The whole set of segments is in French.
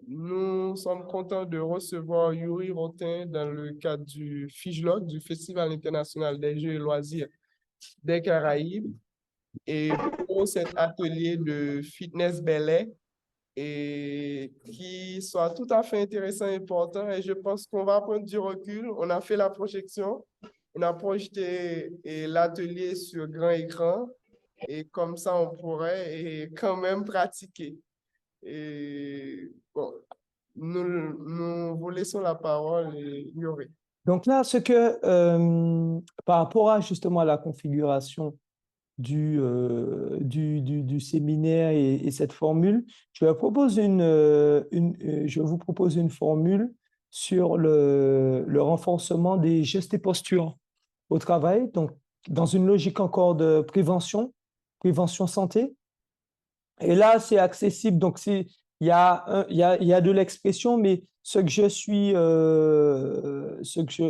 Nous sommes contents de recevoir Yuri Rotin dans le cadre du FIJLOC, du Festival international des jeux et loisirs des Caraïbes, et pour cet atelier de fitness belay et qui soit tout à fait intéressant et important. Et je pense qu'on va prendre du recul. On a fait la projection, on a projeté l'atelier sur grand écran et comme ça, on pourrait quand même pratiquer. Et bon, nous vous laissons la parole et Yuri. Donc là, par rapport à justement à la configuration du séminaire et cette formule, je vous propose une formule sur le renforcement des gestes et postures au travail, donc dans une logique encore de prévention santé. Et là, c'est accessible. Donc, il y a de l'expression, mais ce que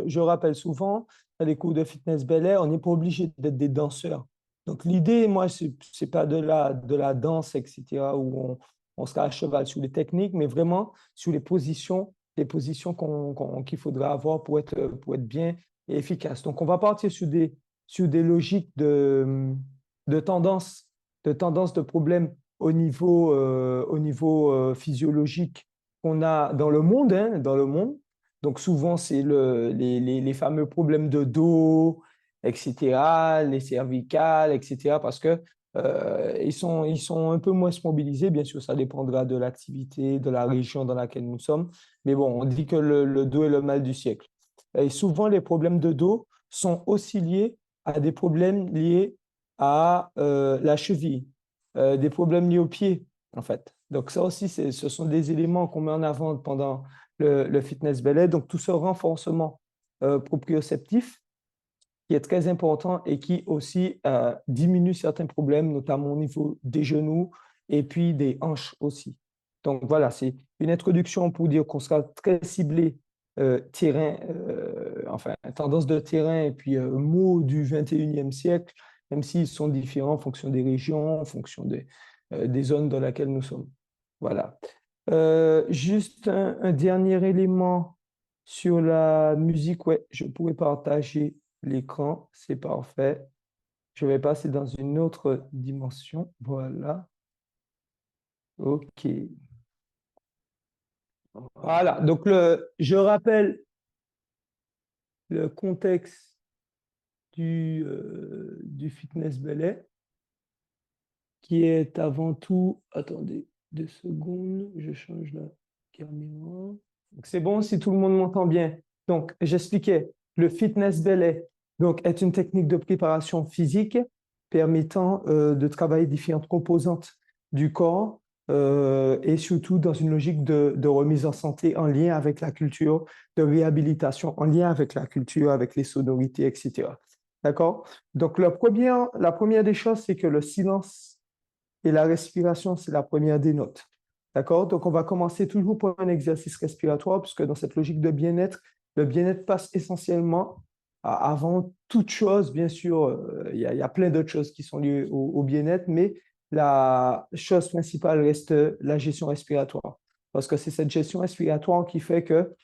je rappelle souvent dans les cours de fitness Bel Air, on n'est pas obligé d'être des danseurs. Donc, l'idée, moi, c'est pas de la danse, etc., où on sera à cheval sur les techniques, mais vraiment sur les positions qu'il faudra avoir pour être bien et efficace. Donc, on va partir sur des logiques de tendance, de problèmes au niveau physiologique qu'on a dans le monde, hein, dans le monde. Donc souvent, c'est les fameux problèmes de dos, etc., les cervicales, etc., parce que ils sont un peu moins mobilisés. Bien sûr, ça dépendra de l'activité, de la région dans laquelle nous sommes. Mais bon, on dit que le dos est le mal du siècle. Et souvent, les problèmes de dos sont aussi liés à des problèmes liés à la cheville, des problèmes liés aux pieds, en fait. Donc ça aussi, ce sont des éléments qu'on met en avant pendant le fitness belay. Donc tout ce renforcement proprioceptif qui est très important et qui aussi diminue certains problèmes, notamment au niveau des genoux et puis des hanches aussi. Donc voilà, c'est une introduction pour dire qu'on sera très ciblé terrain, enfin tendance de terrain et puis mots du 21e siècle, même s'ils sont différents en fonction des régions, en fonction des zones dans lesquelles nous sommes. Voilà. Juste un dernier élément sur la musique, ouais, je pourrais partager l'écran, c'est parfait. Je vais passer dans une autre dimension. Voilà. OK. Voilà. Donc, je rappelle le contexte du fitness belay, qui est avant tout. Attendez 2 secondes, je change la caméra. C'est bon si tout le monde m'entend bien. Donc, j'expliquais, le fitness belay donc, est une technique de préparation physique permettant de travailler différentes composantes du corps et surtout dans une logique de remise en santé en lien avec la culture, de réhabilitation en lien avec la culture, avec les sonorités, etc. D'accord? Donc, la première des choses, c'est que le silence et la respiration, c'est la première des notes. D'accord? Donc, on va commencer toujours par un exercice respiratoire, puisque dans cette logique de bien-être, le bien-être passe essentiellement avant toute chose, bien sûr, il y a plein d'autres choses qui sont liées au bien-être, mais la chose principale reste la gestion respiratoire. Parce que c'est cette gestion respiratoire qui fait que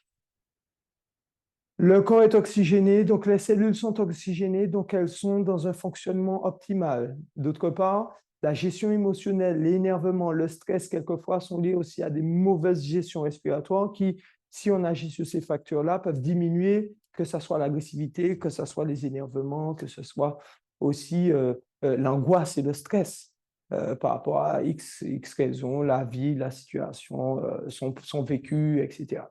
le corps est oxygéné, donc les cellules sont oxygénées, donc elles sont dans un fonctionnement optimal. D'autre part, la gestion émotionnelle, l'énervement, le stress, quelquefois, sont liés aussi à des mauvaises gestions respiratoires qui, si on agit sur ces facteurs-là, peuvent diminuer, que ce soit l'agressivité, que ce soit les énervements, que ce soit aussi l'angoisse et le stress par rapport à X raisons, la vie, la situation, son vécu, etc.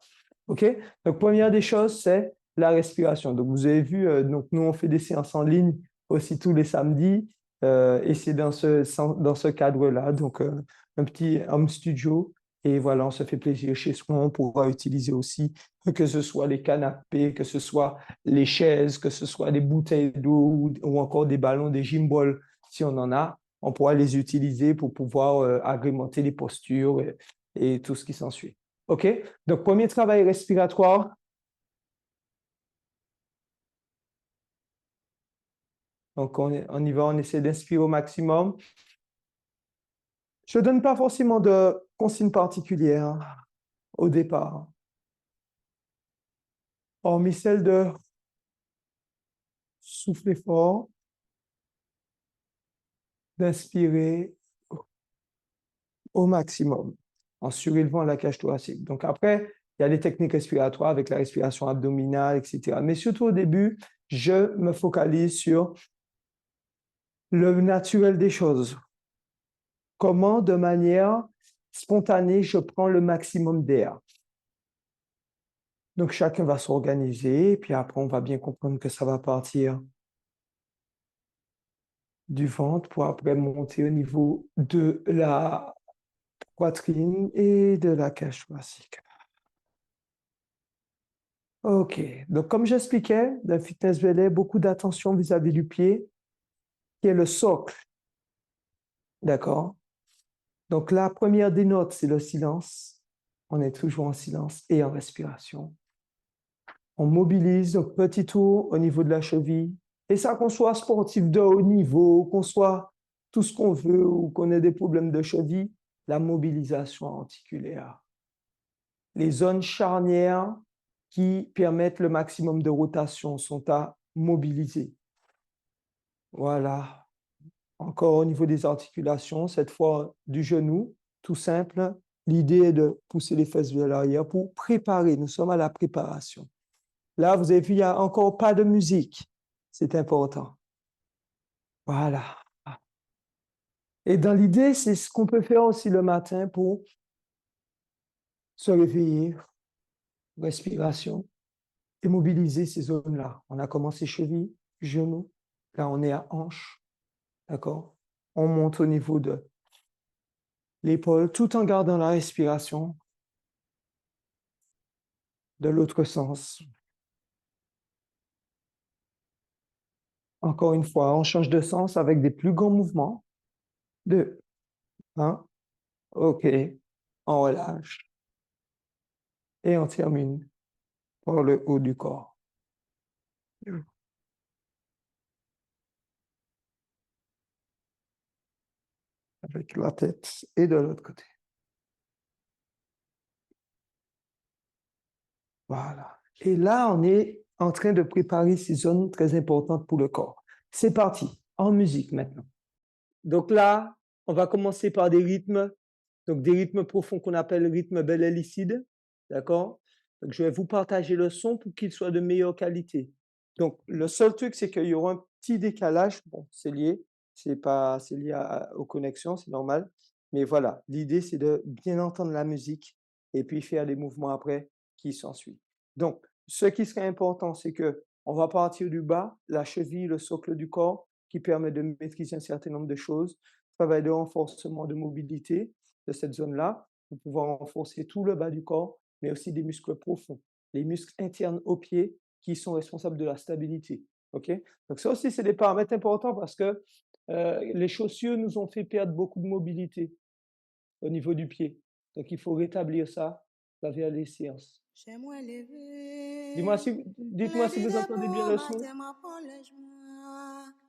OK? Donc, première des choses, c'est la respiration. Donc, vous avez vu, donc nous, on fait des séances en ligne aussi tous les samedis et c'est dans ce cadre-là. Donc, un petit home studio et voilà, on se fait plaisir chez soi. On pourra utiliser aussi, que ce soit les canapés, que ce soit les chaises, que ce soit des bouteilles d'eau ou encore des ballons, des gymballs, si on en a. On pourra les utiliser pour pouvoir agrémenter les postures et tout ce qui s'ensuit. OK? Donc, premier travail respiratoire. Donc, on y va, on essaie d'inspirer au maximum. Je ne donne pas forcément de consignes particulières. au départ. Hormis celle de souffler fort, d'inspirer au maximum en surélevant la cage thoracique. Donc après, il y a des techniques respiratoires avec la respiration abdominale, etc. Mais surtout au début, je me focalise sur le naturel des choses. Comment, de manière spontanée, je prends le maximum d'air. Donc, chacun va s'organiser, et puis après, on va bien comprendre que ça va partir du ventre pour après monter au niveau de la poitrine et de la cage thoracique. OK. Donc, comme j'expliquais, dans le fitness belay, beaucoup d'attention vis-à-vis du pied, qui est le socle. D'accord? Donc, la première des notes, c'est le silence. On est toujours en silence et en respiration. On mobilise, donc petit tour au niveau de la cheville. Et ça, qu'on soit sportif de haut niveau, qu'on soit tout ce qu'on veut ou qu'on ait des problèmes de cheville, la mobilisation articulaire. Les zones charnières qui permettent le maximum de rotation sont à mobiliser. Voilà. Encore au niveau des articulations, cette fois du genou, tout simple. L'idée est de pousser les fesses vers l'arrière pour préparer. Nous sommes à la préparation. Là, vous avez vu, il n'y a encore pas de musique. C'est important. Voilà. Et dans l'idée, c'est ce qu'on peut faire aussi le matin pour se réveiller, respiration, et mobiliser ces zones-là. On a commencé cheville, genou. Là, on est à hanche. D'accord? On monte au niveau de l'épaule tout en gardant la respiration. De l'autre sens. Encore une fois, on change de sens avec des plus grands mouvements. 2, 1, OK, on relâche. Et on termine par le haut du corps. Avec la tête et de l'autre côté. Voilà. Et là, on est en train de préparer ces zones très importantes pour le corps. C'est parti, en musique maintenant. Donc là, on va commencer par des rythmes, donc des rythmes profonds qu'on appelle rythme belay lucide. D'accord? Donc je vais vous partager le son pour qu'il soit de meilleure qualité. Donc le seul truc, c'est qu'il y aura un petit décalage. Bon, c'est lié, c'est lié aux connexions, c'est normal. Mais voilà, l'idée, c'est de bien entendre la musique et puis faire les mouvements après qui s'ensuivent. Donc, ce qui serait important, c'est que on va partir du bas, la cheville, le socle du corps, qui permet de maîtriser un certain nombre de choses. Travail de renforcement de mobilité de cette zone-là, pour pouvoir renforcer tout le bas du corps, mais aussi des muscles profonds, les muscles internes aux pieds qui sont responsables de la stabilité. Okay? Donc ça aussi, c'est des paramètres importants parce que les chaussures nous ont fait perdre beaucoup de mobilité au niveau du pied. Donc il faut rétablir ça vers les séances. Dites-moi si vous entendez bien le son.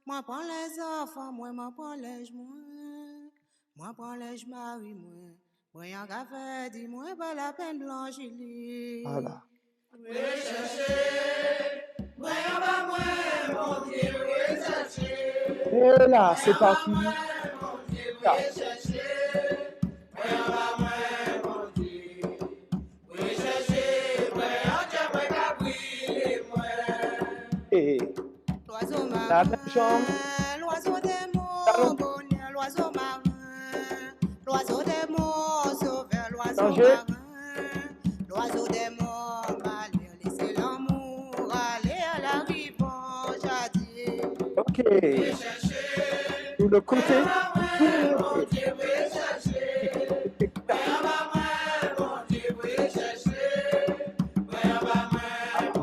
Moi prends les enfants, moi prends les moi prends les maris, moi un café, dis-moi pas la peine blanchir. Voilà. Et là, c'est parti. Là. Et la même jambe. L'oiseau des mots, bonheur, l'oiseau marin. L'oiseau des mots, sauveur, l'oiseau marin. L'oiseau des mots, malheur, laissez l'amour aller à la rive, jadis. OK. Sur le côté.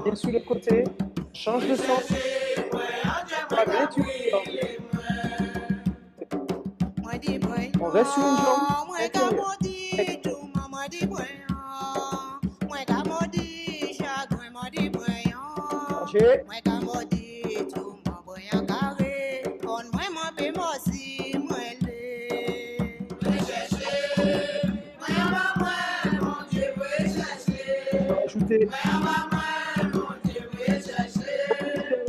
Bien sur le côté. Change de sens. On reste sur une jambe. Changez.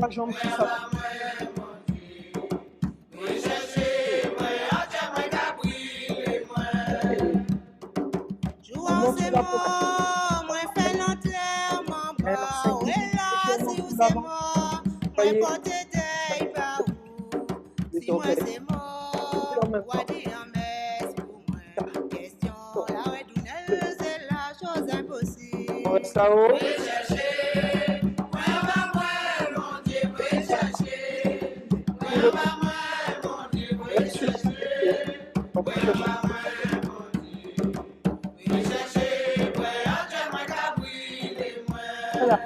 la jambe qui s'appuie. On monte sur la poitrine. Moi fais l'enterrement, Alors, et là, si vous c'est mort, moi Voyez. porte deuil par où. Les Si moi orteils. c'est mort, En même moi temps. dis en messe pour moi. Question, la ouais, c'est la chose impossible. On reste là-haut. On peut chercher. Voilà.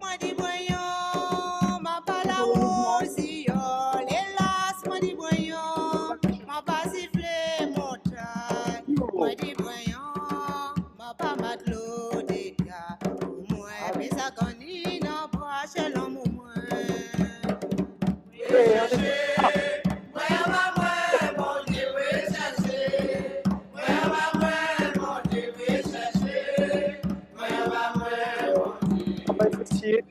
Moi dis voyons, ma pas la aussi, hélas, moi dis voyons, ma pas sifflé mon taille. Moi dis voyons, ma pas matelot des gars. Pour moi, mais ça connaît, non pas chez l'homme au moins. Et on est- Ah, on va essayer.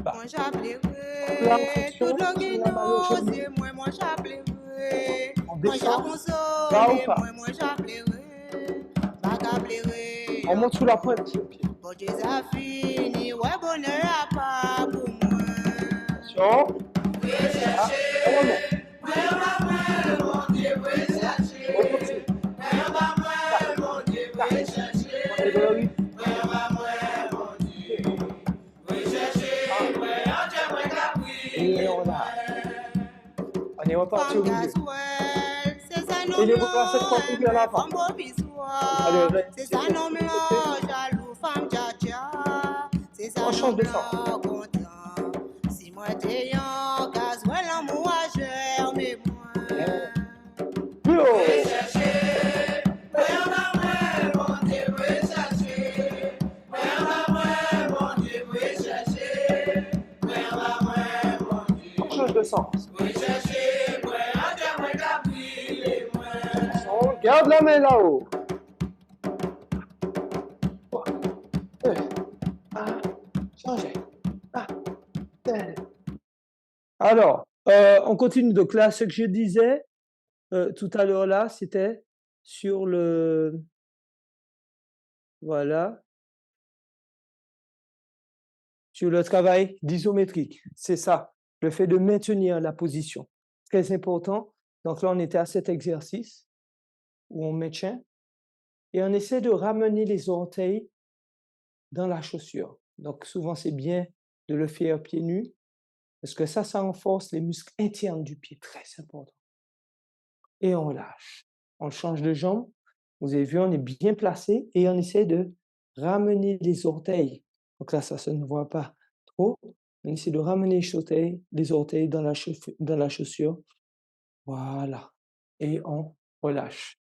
Moi j'appellerai, L'intention, tout le c'est la main au genou. guineau, moi j'appellerai. On Moi descend. j'appellerai, Va ou pas? moi j'appellerai. Pas qu'appellerai. On monte sous la pointe sur le pied. Bon Dieu ça fini, ouais bonheur à pas pour moi. Attention. Ah, on remonte. On continue. On est dans le rythme. Et on est reparti au milieu. Et les bras cette fois plus à l'avant. Allez, c'est ça non mais jaloux femme tcha c'est ça On change de non sens. content si moi t'es en gaz ouais l'amour à germer moi Plus haut. On change de sens. On garde la main là-haut. Changez. Alors, on continue. Donc là, ce que je disais tout à l'heure là, c'était sur le... Voilà. Sur le travail d'isométrique. C'est ça, le fait de maintenir la position. Très important. Donc là, on était à cet exercice où on maintient et on essaie de ramener les orteils dans la chaussure. Donc souvent, c'est bien de le faire pieds nus parce que ça renforce les muscles internes du pied. Très important. Et on lâche. On change de jambe. Vous avez vu, on est bien placé et on essaie de ramener les orteils. Donc là, ça ne voit pas trop. On essaie de ramener les orteils dans la chaussure. Voilà. Et on relâche.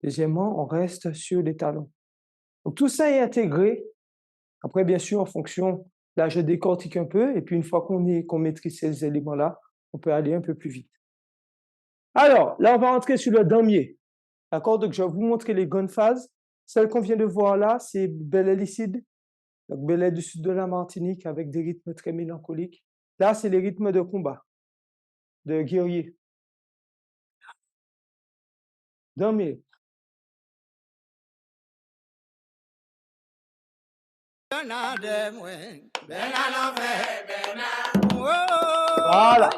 Deuxièmement, on reste sur les talons. Donc tout ça est intégré. Après, bien sûr, en fonction, là, je décortique un peu. Et puis, une fois qu'on maîtrise ces éléments-là, on peut aller un peu plus vite. Alors, là, on va entrer sur le damier. D'accord? Donc, je vais vous montrer les grandes phases. Celle qu'on vient de voir là, c'est Bel Helicide. Donc, Bel Air du sud de la Martinique avec des rythmes très mélancoliques. Là, c'est les rythmes de combat, de guerrier. Damier. Voilà.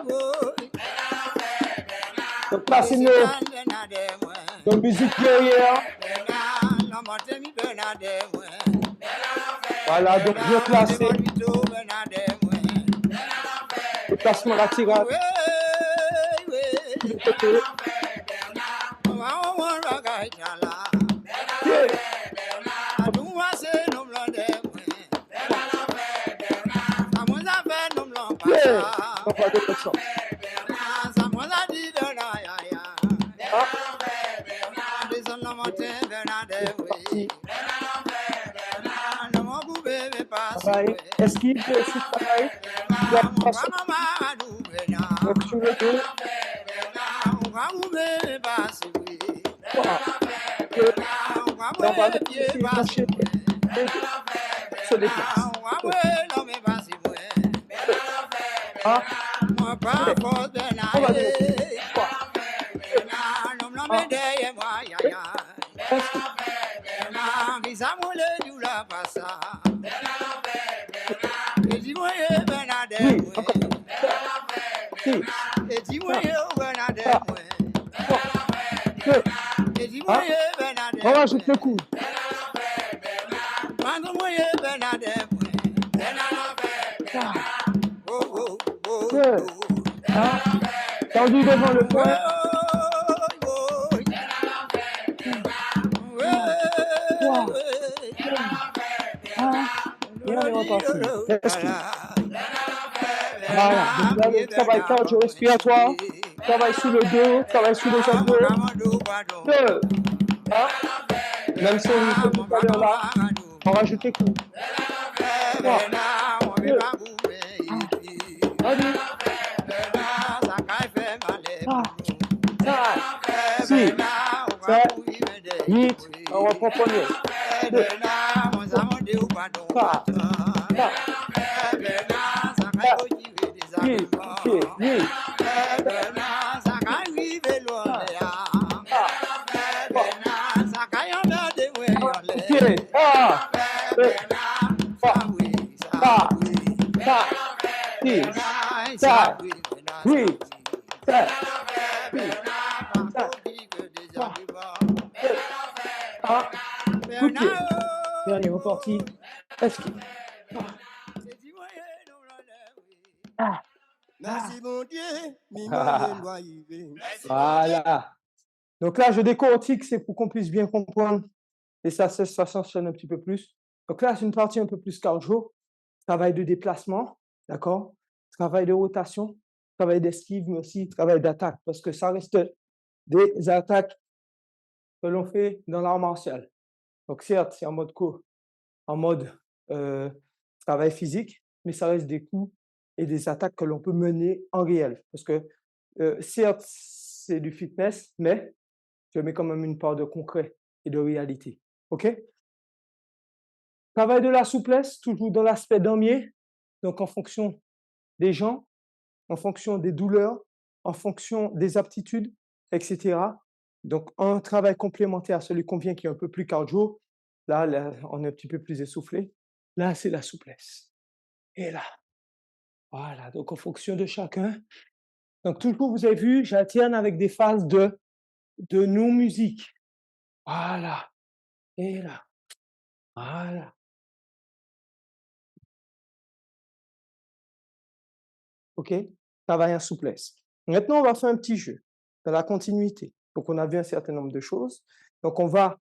Donc là, c'est nos musique guerrière. Voilà, donc bien placé. Le placement latéral. Le côté. Bien. On va de l'autre sens. Pareil. Esquive, c'est pareil. La façon. Donc sur le dos. Voilà. Et on va essayer d'enchaîner. Se déplace. 1, on va de 3, 1, oui, encore. 6, 2, 1. On rajoute le coup. 2, 1. Tendu devant le point. 3, 2, 1. Et on est reparti. Respire. Voilà. Donc là, le travail cardio respiratoire. Travail sous le dos. Travail sous les abdos. 2, 1. Même si on fait tout à l'heure là, on rajoute les coups. 3, 2, 1. Allez. 5, 6, 7, 8. On reprend premier. 2, 3, 4, 8, 8. Et on est reparti. Esquive. Merci mon Dieu. Voilà. Donc là, je décortique, c'est pour qu'on puisse bien comprendre. Et ça s'enchaîne un petit peu plus. Donc là, c'est une partie un peu plus cardio. Travail de déplacement, d'accord? Travail de rotation, travail d'esquive, mais aussi travail d'attaque. Parce que ça reste des attaques que l'on fait dans l'art martial. Donc certes, c'est en mode travail physique, mais ça reste des coups et des attaques que l'on peut mener en réel. Parce que certes, c'est du fitness, mais je mets quand même une part de concret et de réalité. OK? Travail de la souplesse, toujours dans l'aspect damier, donc en fonction des gens, en fonction des douleurs, en fonction des aptitudes, etc. Donc, un travail complémentaire à celui qu'on vient qui est un peu plus cardio. Là, on est un petit peu plus essoufflé. Là, c'est la souplesse. Et là, voilà. Donc, en fonction de chacun. Donc, toujours, vous avez vu, j'alterne avec des phases de non-musique. Voilà. Et là. Voilà. OK? Travail en souplesse. Maintenant, on va faire un petit jeu dans la continuité. Donc, on a vu un certain nombre de choses. Donc, on va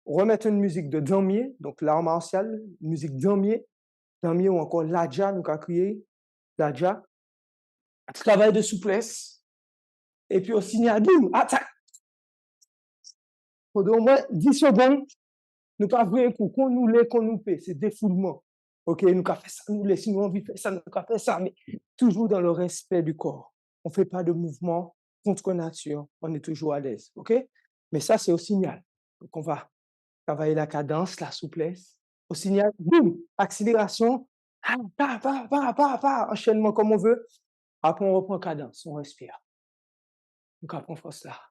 remettre une musique de damier, donc l'art martial, musique damier ou encore l'adja, nous avons créé l'adja. Travail de souplesse. Et puis, au signal, boum, attaque. Pendant au moins 10 secondes, nous pas vrai un coup, qu'on nous paie, c'est défoulement. OK, nous avons fait ça, nous laissons, nous envie de faire ça, nous avons fait ça, mais toujours dans le respect du corps. On ne fait pas de mouvement contre nature, on est toujours à l'aise. OK? Mais ça, c'est au signal. Donc, on va travailler la cadence, la souplesse. Au signal, boum, accélération, enchaînement comme on veut. Après, on reprend cadence, on respire. Donc, après, on force là.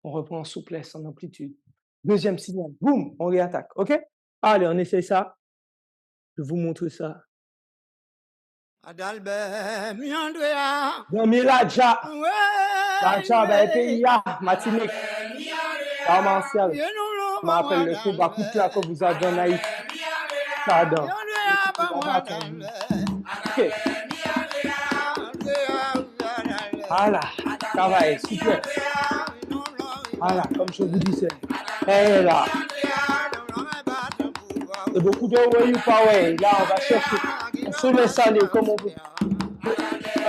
On reprend en souplesse, en amplitude. Deuxième signal, boum, on réattaque. OK? Allez, on essaie ça. Je vous montre ça. Adalbert, Miandrea. Dans Miladja. L'adja, ben, pays, Martinique. L'art martial. Je m'appelle le combat coup de que vous avez en Haïti. Pardon. OK. Voilà. Travail, super. Voilà, comme je vous disais. Et là. Il y a beaucoup de way ou pas way. Là, on va chercher. On se laisse aller comme on veut.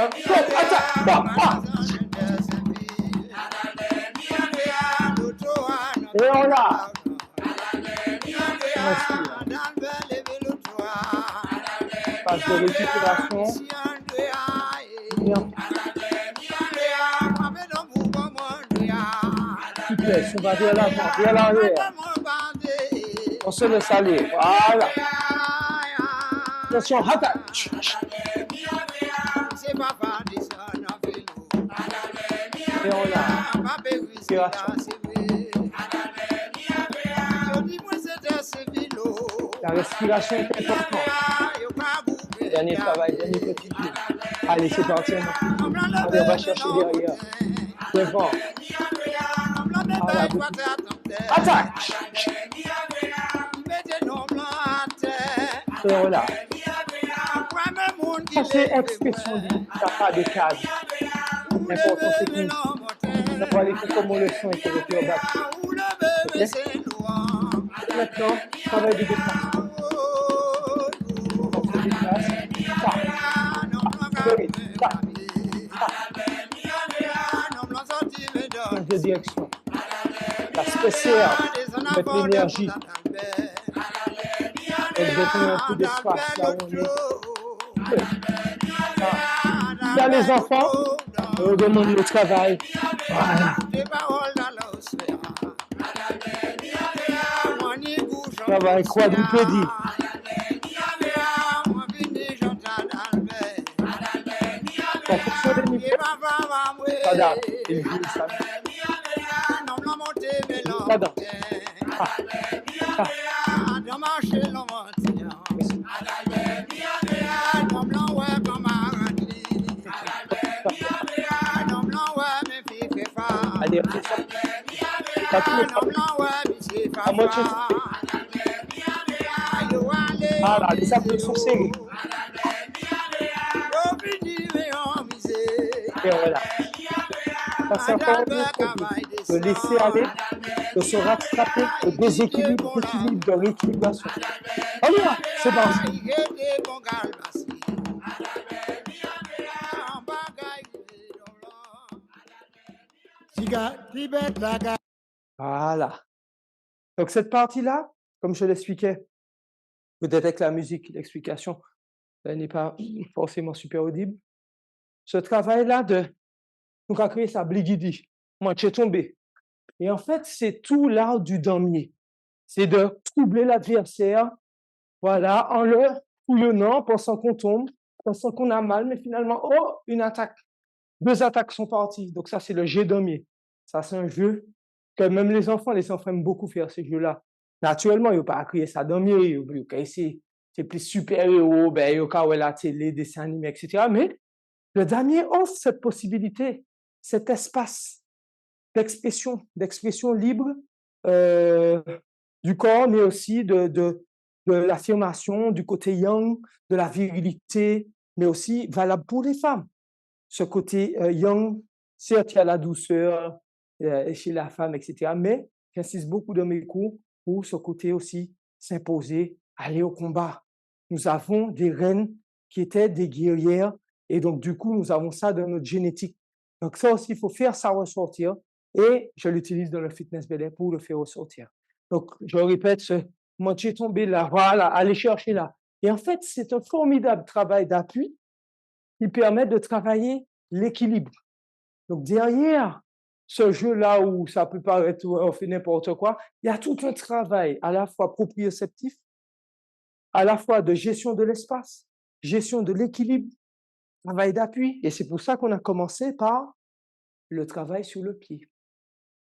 Attends. Bah. Et on l'a. Phase de récupération. Bien. Yes, on va vers l'avant, vers l'arrière. On se laisse aller. Voilà. Attention, attaque. Et on l'a. Respiration. La respiration est importante. Dernier travail, dernier petit tour. Allez, c'est parti. Allez, on va chercher derrière. Devant. Voilà, attaque. Et voilà. Ça, c'est expression libre. Ça n'a pas de cadre. L'important, c'est qu'on va aller comme on le sent et que le cœur bat. Okay? Et maintenant, travail de déplacement. On se déplace. Change de direction. La spéciale, mettre l'énergie. Exactement un coup d'espace là où on est. Là, les enfants, on demande le travail. Voilà. Travail quadrupédie. En fonction des niveaux, voilà, il joue ça. Voilà. Allez, on fait ça. Pas tout le temps. À moitié. Voilà, les appuis sont serrés. Et voilà. Ça, c'est encore de laisser aller, de se rattraper, de déséquilibre, d'équilibre, de rééquilibration. On y va, c'est parti. Voilà. Donc cette partie-là, comme je l'expliquais, peut-être avec la musique, l'explication n'est pas forcément super audible. Ce travail-là de nous a créé ça bligidi, moi j'ai tombé. Et en fait, c'est tout l'art du damier. C'est de troubler l'adversaire, voilà, en le fouillonnant, pensant qu'on tombe, pensant qu'on a mal, mais finalement, oh, une attaque. 2 attaques sont parties. Donc ça, c'est le jeu damier. Ça, c'est un jeu que même les enfants aiment beaucoup faire ces jeux-là. Naturellement, ils n'ont pas créé ça damier, c'est plus super-héros, ben, ils ont la télé, dessins animés, etc. Mais le damier offre cette possibilité, cet espace d'expression libre du corps, mais aussi de l'affirmation, du côté yang, de la virilité, mais aussi valable pour les femmes. Ce côté yang, certes, il y a la douceur chez la femme, etc. Mais j'insiste beaucoup dans mes cours pour ce côté aussi s'imposer, aller au combat. Nous avons des reines qui étaient des guerrières et donc du coup, nous avons ça dans notre génétique. Donc ça aussi, il faut faire ça ressortir et je l'utilise dans le fitness belay pour le faire ressortir. Donc, je répète, moi, j'ai tombé là, voilà, allez chercher là. Et en fait, c'est un formidable travail d'appui qui permet de travailler l'équilibre. Donc, derrière ce jeu-là où ça peut paraître, on fait n'importe quoi, il y a tout un travail à la fois proprioceptif, à la fois de gestion de l'espace, gestion de l'équilibre, travail d'appui. Et c'est pour ça qu'on a commencé par le travail sur le pied.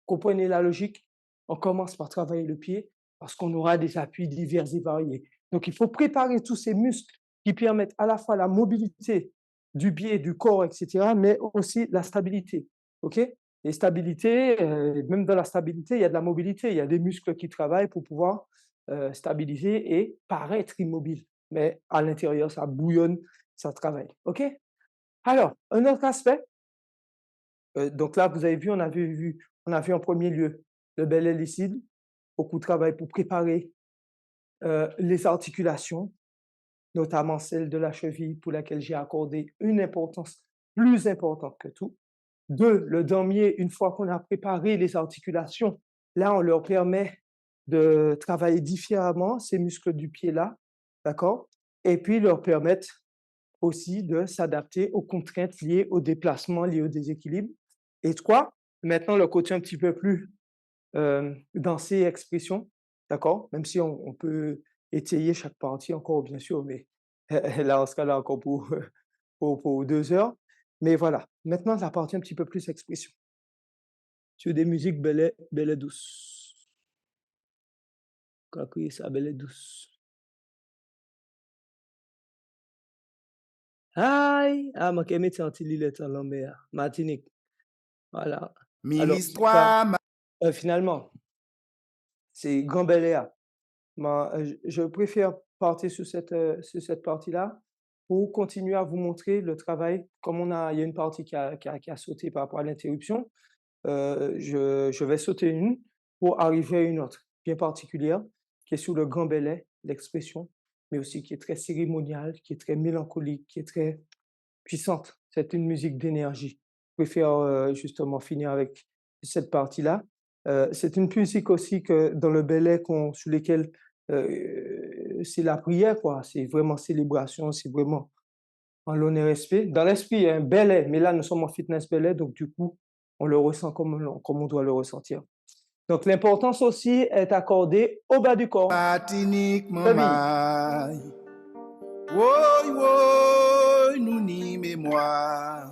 Comprenez la logique? On commence par travailler le pied parce qu'on aura des appuis divers et variés. Donc, il faut préparer tous ces muscles qui permettent à la fois la mobilité du pied, du corps, etc., mais aussi la stabilité. OK? Et stabilité, même dans la stabilité, il y a de la mobilité. Il y a des muscles qui travaillent pour pouvoir stabiliser et paraître immobile. Mais à l'intérieur, ça bouillonne, ça travaille. OK? Alors, un autre aspect. Donc là, vous avez vu, on a vu en premier lieu le belay lucide, beaucoup de travail pour préparer les articulations, notamment celle de la cheville pour laquelle j'ai accordé une importance plus importante que tout. 2, le damier, une fois qu'on a préparé les articulations, là, on leur permet de travailler différemment ces muscles du pied-là, d'accord? Et puis leur permettre aussi de s'adapter aux contraintes liées au déplacement, liées au déséquilibre. Et 3, maintenant le côté un petit peu plus danser expression, d'accord? Même si on peut étayer chaque partie encore, bien sûr, mais là, on sera là encore pour 2 heures. Mais voilà, maintenant la partie un petit peu plus expression. Sur des musiques belles et douces. Quoi que ça, belle et douce. Aïe! Ah, moi qui aime sentir l'île en l'homme, Martinique. Voilà. Mille Alors, histoires, finalement, c'est Grand Bel Air. Je préfère partir sur cette partie-là pour continuer à vous montrer le travail. Comme il y a une partie qui a sauté par rapport à l'interruption, je vais sauter une pour arriver à une autre bien particulière qui est sur le Grand Bel Air, l'expression, mais aussi qui est très cérémoniale, qui est très mélancolique, qui est très puissante. C'est une musique d'énergie. Je préfère justement finir avec cette partie-là. C'est une musique aussi que dans le Bel Air sur lesquelles c'est la prière, quoi. C'est vraiment célébration, c'est vraiment en l'honneur et respect. Dans l'esprit, il y a un Bel Air, mais là, nous sommes en fitness Bel Air, donc du coup, on le ressent comme on doit le ressentir. Donc, l'importance aussi est accordée au bas du corps. Martinique, maman. Woy, woy, nous ni mémoire.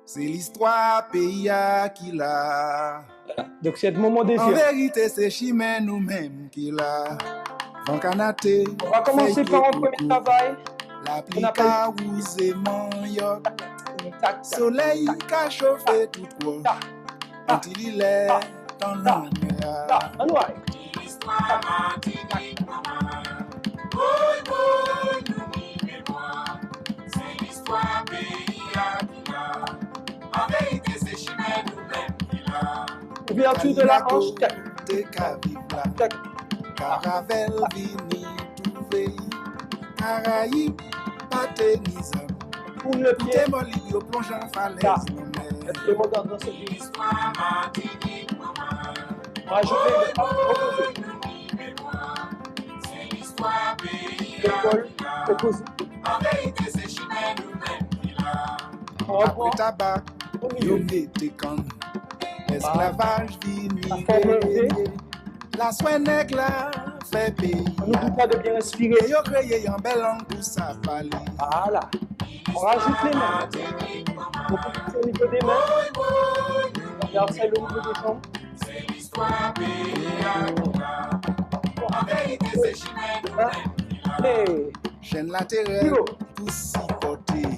C'est l'histoire pays qui l'a. Donc, c'est le moment des En yeux. vérité, c'est chimè nous-mêmes qui l'a. Van Kanate, On va commencer par un premier travail. l'applica ou aimant yo. Soleil qu'a chauffé tout quoi. Quand il est dans l'ombre. L'histoire Martinique, maman. Woy, woy, nous ni mémoire. C'est l'histoire pays qui l'a. En vérité, c'est chimè nous-mêmes qui l'a. Ouverture de la hanche. Te ka vive la. Caravelle vini trouver. Caraïbes, paténisme. Tourne le pied. T'es molli au plonge en falaise. Le mot dans ce film. L'histoire Martinique, maman. Rajoutez Woy, nous ni mémoire. C'est l'histoire pays l'épaule qui l'a. opposée. En vérité, c'est chimè nous-mêmes qui l'a. On Après reprend tabac, au yo milieu. mette kan. Esclavage vini La forme élevée. La soin nèg la fait pays. On n'oublie pas de bien Et respirer. yo créé un bel langue pour ça parler. Voilà. On rajoute les mains. On peut au niveau des mains. On regarde ça au niveau des jambes. C'est l'histoire pays qui l'a. En vérité, c'est chimè nous-mêmes qui l'a. Et Chaîne latérale Kilo. pour supporter.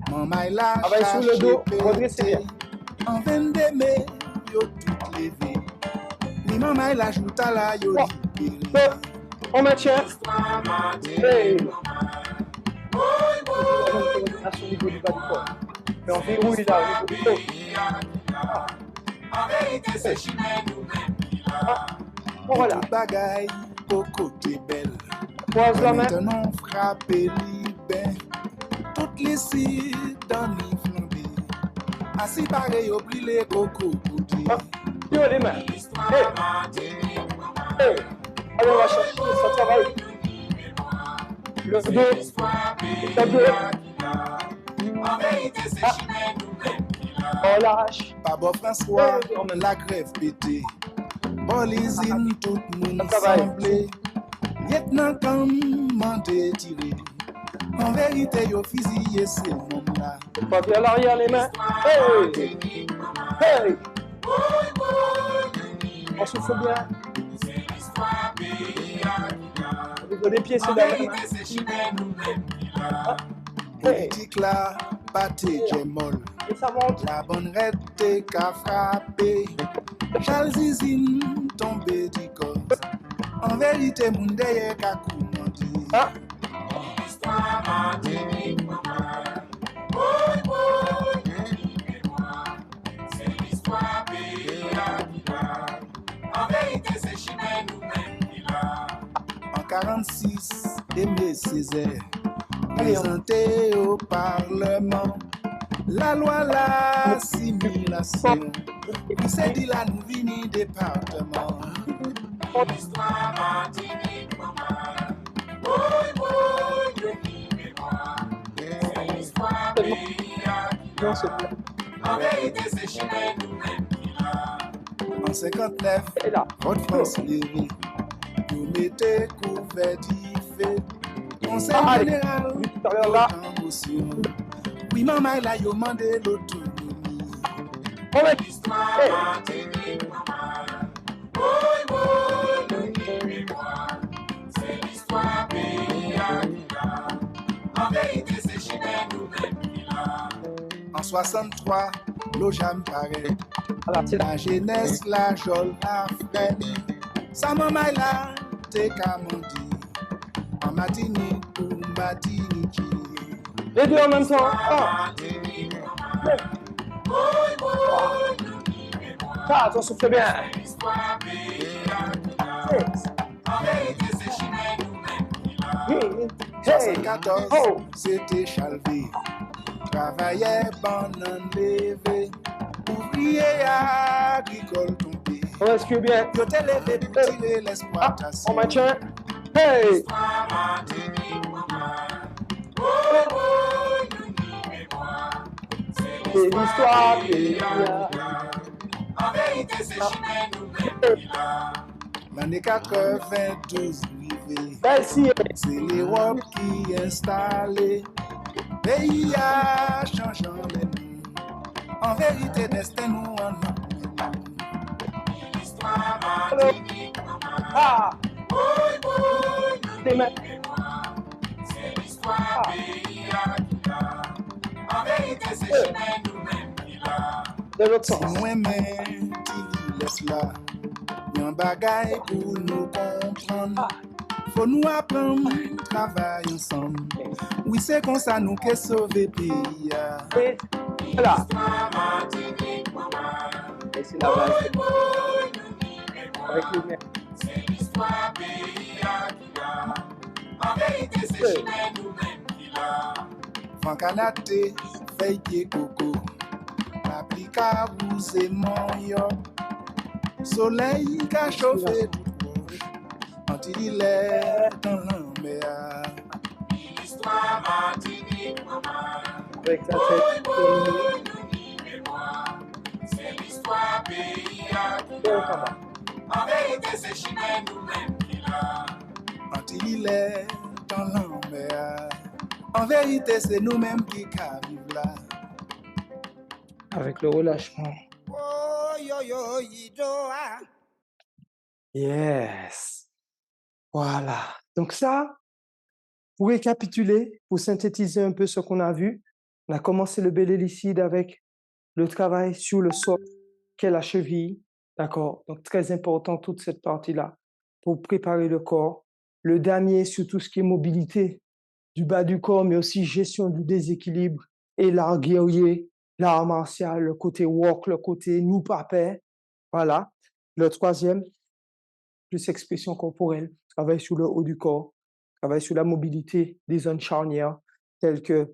Maman la Travaille sur le dos, redressez bien. En 22 mai, yo tout levé. Ni maman la joute à la yo libéré. Deux. On maintient. L'histoire Martinique, Et maman. Woy, woy, à son niveau du bas du corps. Mais on verrouille là au niveau du corps. pays qui l'a. En vérité, c'est chimè nous-mêmes qui l'a. Bon, voilà. Tout bagaille, au côté belle. Croise la main. Maintenant, frappez li ben. Toutes les sites dans les flambées. Assis pareil, oublie les coco côté. Sur les mains. L'histoire Martinique, maman. Et allez, on va chercher ça travaille. Le dos. L'histoire pays Le dos. qui l'a. En vérité, c'est chimè nous-mêmes qui l'a. On lâche. Pabo François, la grève pété. Bolizine, tout le monde Ça travaille. semblé. Lieutenant comme mandé tiré. En vérité, yo fusillé, c'est le monde là. Pas vers l'arrière les mains. Hey! Hey! On souffle bien. C'est l'histoire pays qui l'a. Au niveau des pieds, c'est En la main. vérité, c'est chimè nous-mêmes qui l'a. Hey! Politique là, pâté, molle. Et ça monte. La bonne rete qu'a frappé. Charles Zizine tombé du corps. En vérité, mon derrière qu'a commandé. Ah! L'histoire Martinique, maman. Woy, woy, nous ni mémoire. C'est l'histoire pays qui l'a. En vérité, c'est chimè nous-mêmes qui l'a. En 46, Aimé Césaire, Allez, on- présenté au Parlement, la loi l'assimilation. Puis c'est dit là, nous vini département. L'histoire Martinique, maman. Woy, woy, nous ni mémoire. C'est l'histoire pays qui Non, l'a. c'est bien. En vérité, c'est chimè nous-mêmes qui l'a. En 59, Et là. votre France levée. Vous mettez couvert d'IFE. Conseil Ah, allez. général, Vu tout à l'heure, là. autant motion. Oui, maman, il a demandé l'autonomie. On met. L'histoire Hey. Martinique, maman. Oui, oui, nous qui mémoire. C'est l'histoire pays à Mila. En vérité, c'est Chimène nous-mêmes qui l'a. En 63, l'OJAM paraît. Voilà, c'est là. La jeunesse, la jol, la frêne. Sa maman, il a te kamandi. En Martinique ou Martinique. Les deux en même temps. Ah. Martinique, maman. Oui, oui, nous qui mémoire. Ça, on se fait bien. C'est l'histoire pays à Mila. En vérité, c'est Chimène nous-mêmes qui l'a. Hey. 74, Oh. c'était Chalvé. Travaillait bon enlevé. Ouvrier agricole tombé. On respire bien. Yo te levé pour tirer Ah, l'exploitation. on maintient. Hey. L'histoire Martinique, maman. Oui, oui, nous qui mémoire. C'est l'histoire pays pays à Mila. En vérité, c'est Chimène nous-mêmes qui l'a. L'année 92 arrivé. Merci. C'est l'Europe qui est installée. Pays a changé les noms. En vérité, destin nous en a. L'histoire Martinique, maman. Ah. Oui, oui, nous Tes mains. qui mémoire. C'est l'histoire pays à Mila. En vérité, c'est Chimène nous-mêmes qui l'a. De l'autre Si sens. moi-même, tu laisses là. Yon bagay pour nous comprendre. Faut nous apprendre, travailler ensemble. Oui, c'est comme ça nous que sauver pays. Et voilà. L'histoire Martinique, maman. Et c'est la base. Oui, oui, nous qui mémoire. Avec les mains. C'est l'histoire pays à Mila. En vérité, c'est Chimène nous-mêmes qui l'a. Francanate, feuille coco. Paprika, vous et mon yo. Soleil qui a chauffé tout proche. Antilles dans la mer. L'histoire Martinique, maman. Avec sa Oui, tête. oui, nous qui mémoire. C'est l'histoire pays à Mila. En vérité, c'est Chimène nous-mêmes qui l'a. Antilles dans la mer. En vérité, c'est nous-mêmes qui arrivons là. Avec le relâchement. Oh, yo, yo, yidoa. Yes. Voilà. Donc ça, pour récapituler, pour synthétiser un peu ce qu'on a vu, on a commencé le bélélicide avec le travail sur le sol, qu'est la cheville. D'accord? Donc très important toute cette partie-là pour préparer le corps. Le dernier sur tout ce qui est mobilité du bas du corps, mais aussi gestion du déséquilibre et l'art guerrier, l'art martial, le côté walk, le côté nous papais. Voilà. Le troisième, plus expression corporelle, travail sur le haut du corps, travail sur la mobilité des zones charnières, telles que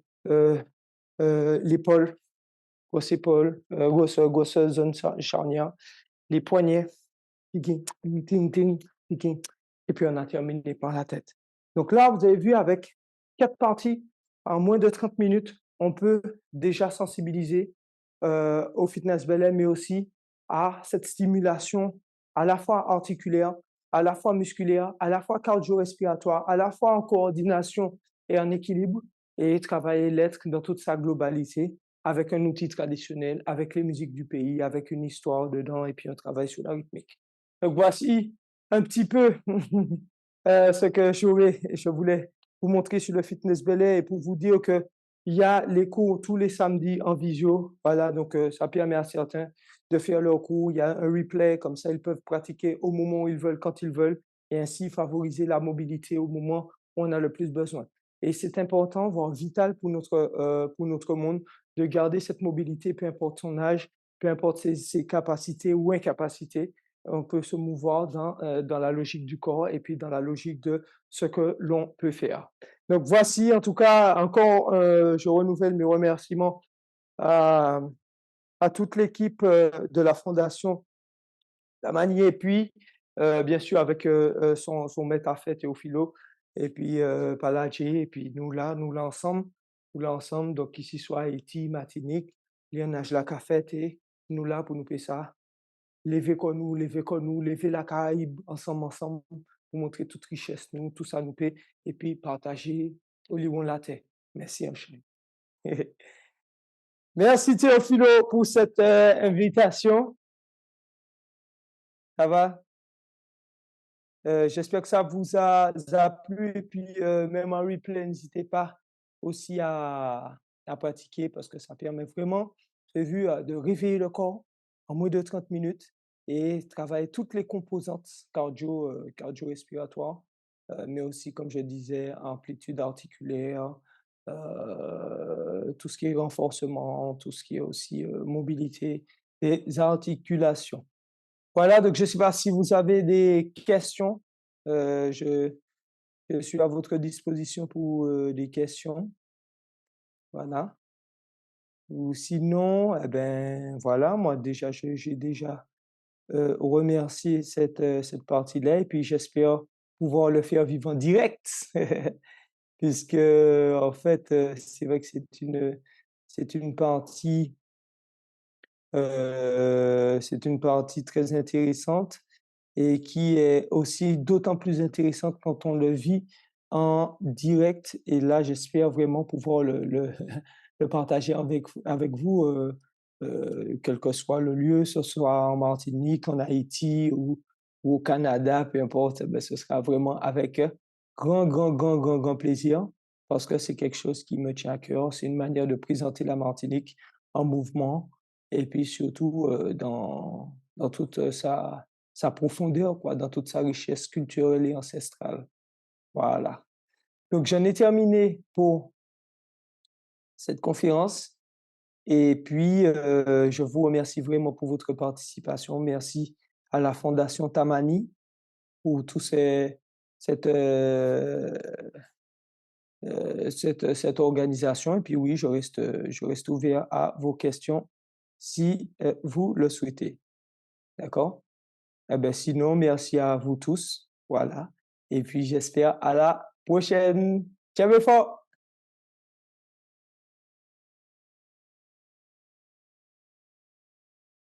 l'épaule, grosse épaule, grosse zone charnière, les poignets, et puis on a terminé par la tête. Donc là, vous avez vu avec 4 parties, en moins de 30 minutes, on peut déjà sensibiliser au fitness belay, mais aussi à cette stimulation à la fois articulaire, à la fois musculaire, à la fois cardio-respiratoire, à la fois en coordination et en équilibre, et travailler l'être dans toute sa globalité avec un outil traditionnel, avec les musiques du pays, avec une histoire dedans, et puis on travaille sur la rythmique. Donc voici un petit peu ce que je voulais vous montrer sur le fitness belay et pour vous dire que il y a les cours tous les samedis en visio. Voilà, donc ça permet à certains de faire leurs cours. Il y a un replay, comme ça ils peuvent pratiquer au moment où ils veulent, quand ils veulent, et ainsi favoriser la mobilité au moment où on a le plus besoin. Et c'est important, voire vital pour notre monde, de garder cette mobilité, peu importe son âge, peu importe ses capacités ou incapacités. On peut se mouvoir dans la logique du corps et puis dans la logique de ce que l'on peut faire. Donc voici, en tout cas, encore, je renouvelle mes remerciements à toute l'équipe de la Fondation Damanié, et puis bien sûr avec son maître à fait Théophilo, et puis Paladji, et puis nous là ensemble, donc ici soit Haïti, Martinique, Lionage la Cafette, et nous là pour nous faire ça. lever la Caraïbe ensemble, pour montrer toute richesse, nous, tout ça nous paie, et puis partager au lion la terre. Merci, Anchel. Merci, Théophilo, pour cette invitation. Ça va? J'espère que ça vous a plu, et puis même en replay, n'hésitez pas aussi à pratiquer parce que ça permet vraiment, j'ai vu, de réveiller le corps en moins de 30 minutes et travailler toutes les composantes cardio-respiratoires, mais aussi, comme je disais, amplitude articulaire, tout ce qui est renforcement, tout ce qui est aussi mobilité des articulations. Voilà, donc je ne sais pas si vous avez des questions. Je suis à votre disposition pour des questions. Voilà. Ou sinon, eh ben, voilà, moi déjà, j'ai déjà remercié cette partie-là et puis j'espère pouvoir le faire vivre en direct, puisque en fait, c'est vrai que c'est une partie très intéressante et qui est aussi d'autant plus intéressante quand on le vit en direct. Et là, j'espère vraiment pouvoir le partager avec vous, quel que soit le lieu, ce soit en Martinique, en Haïti ou au Canada, peu importe, ben, ce sera vraiment avec grand plaisir parce que c'est quelque chose qui me tient à cœur. C'est une manière de présenter la Martinique en mouvement et puis surtout dans toute sa profondeur, quoi, dans toute sa richesse culturelle et ancestrale. Voilà. Donc, j'en ai terminé pour cette conférence. Et puis, je vous remercie vraiment pour votre participation. Merci à la Fondation Tamani pour cette organisation. Et puis, oui, je reste ouvert à vos questions si vous le souhaitez. D'accord? Eh bien, sinon, merci à vous tous. Voilà. Et puis, j'espère à la prochaine. Ciao, fort!